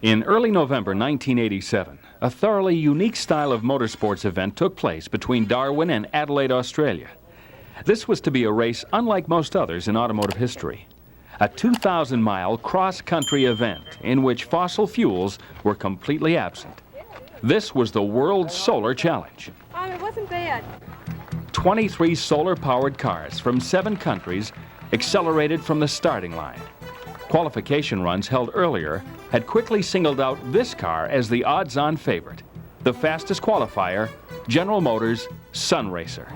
In early November 1987, a thoroughly unique style of motorsports event took place between Darwin and Adelaide, Australia. This was to be a race unlike most others in automotive history. A 2,000-mile cross-country event in which fossil fuels were completely absent. This was the World Solar Challenge. Oh, it wasn't bad. 23 solar-powered cars from 7 countries accelerated from the starting line. Qualification runs held earlier had quickly singled out this car as the odds-on favorite. The fastest qualifier, General Motors' Sun Racer.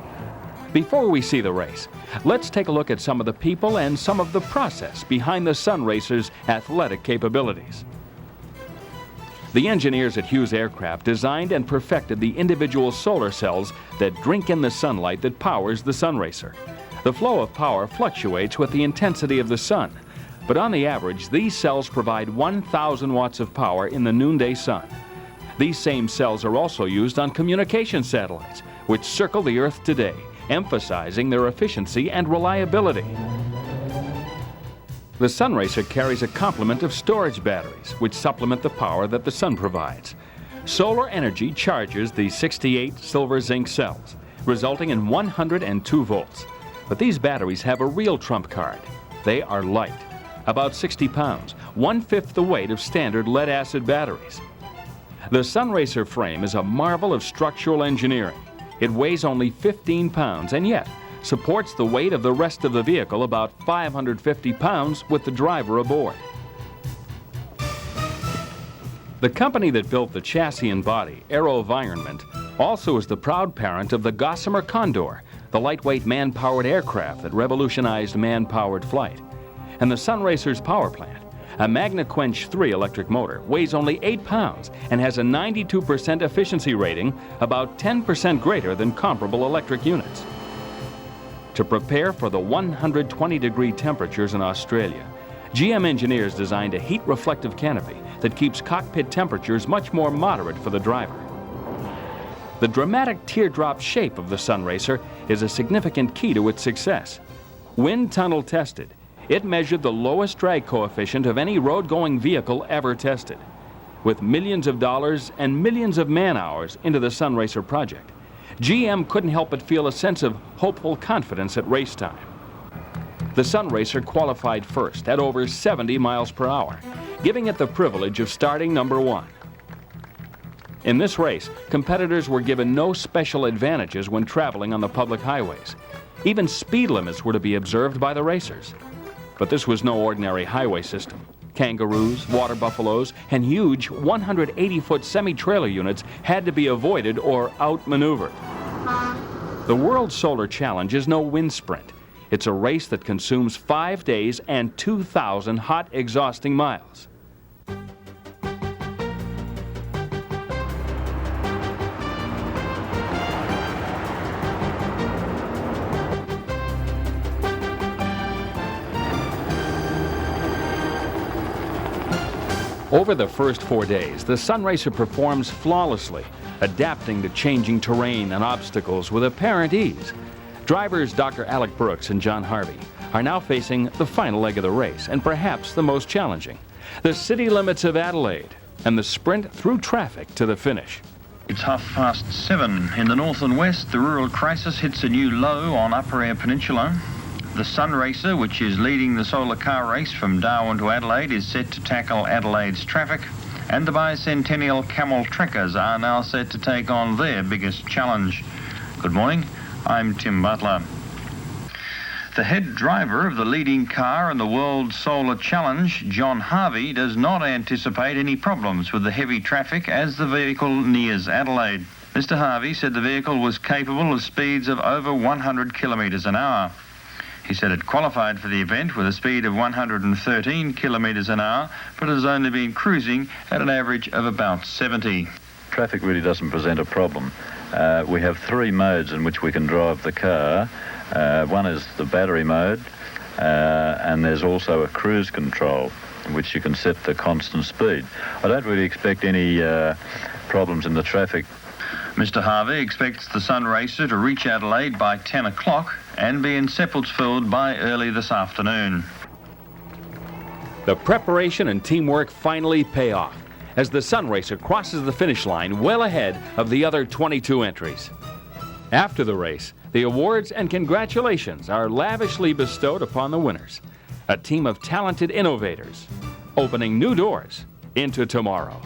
Before we see the race, let's take a look at some of the people and some of the process behind the Sun Racer's athletic capabilities. The engineers at Hughes Aircraft designed and perfected the individual solar cells that drink in the sunlight that powers the Sun Racer. The flow of power fluctuates with the intensity of the sun, but on the average, these cells provide 1,000 watts of power in the noonday sun. These same cells are also used on communication satellites, which circle the Earth today, emphasizing their efficiency and reliability. The Sun Racer carries a complement of storage batteries, which supplement the power that the sun provides. Solar energy charges the 68 silver zinc cells, resulting in 102 volts. But these batteries have a real trump card. They are light, about 60 pounds, 1/5 the weight of standard lead-acid batteries. The Sun Racer frame is a marvel of structural engineering. It weighs only 15 pounds and yet supports the weight of the rest of the vehicle, about 550 pounds with the driver aboard. The company that built the chassis and body, AeroVironment, also is the proud parent of the Gossamer Condor, the lightweight man-powered aircraft that revolutionized man-powered flight. And the Sun Racer's power plant, a MagnaQuench 3 electric motor, weighs only 8 pounds and has a 92% efficiency rating, about 10% greater than comparable electric units. To prepare for the 120-degree temperatures in Australia, GM engineers designed a heat-reflective canopy that keeps cockpit temperatures much more moderate for the driver. The dramatic teardrop shape of the Sun Racer is a significant key to its success. Wind tunnel tested, it measured the lowest drag coefficient of any road-going vehicle ever tested. With millions of dollars and millions of man-hours into the Sun Racer project, GM couldn't help but feel a sense of hopeful confidence at race time. The Sun Racer qualified first at over 70 miles per hour, giving it the privilege of starting number 1. In this race, competitors were given no special advantages when traveling on the public highways. Even speed limits were to be observed by the racers. But this was no ordinary highway system. Kangaroos, water buffaloes, and huge 180-foot semi-trailer units had to be avoided or outmaneuvered. The World Solar Challenge is no wind sprint. It's a race that consumes 5 days and 2,000 hot, exhausting miles. Over the first 4 days, the Sun Racer performs flawlessly, adapting to changing terrain and obstacles with apparent ease. Drivers Dr. Alec Brooks and John Harvey are now facing the final leg of the race, and perhaps the most challenging, the city limits of Adelaide and the sprint through traffic to the finish. It's 7:30 in the north and west. The rural crisis hits a new low on Upper Eyre Peninsula. The Sun Racer, which is leading the solar car race from Darwin to Adelaide, is set to tackle Adelaide's traffic, and the bicentennial Camel Trekkers are now set to take on their biggest challenge. Good morning, I'm Tim Butler. The head driver of the leading car in the World Solar Challenge, John Harvey, does not anticipate any problems with the heavy traffic as the vehicle nears Adelaide. Mr. Harvey said the vehicle was capable of speeds of over 100 kilometres an hour. He said it qualified for the event with a speed of 113 kilometres an hour, but has only been cruising at an average of about 70. Traffic really doesn't present a problem. We have 3 modes in which we can drive the car. One is the battery mode, and there's also a cruise control in which you can set the constant speed. I don't really expect any problems in the traffic. Mr. Harvey expects the Sun Racer to reach Adelaide by 10 o'clock and be in Seppeltsfield by early this afternoon. The preparation and teamwork finally pay off. as the Sun Racer crosses the finish line well ahead of the other 22 entries. After the race, the awards and congratulations are lavishly bestowed upon the winners, a team of talented innovators, opening new doors into tomorrow.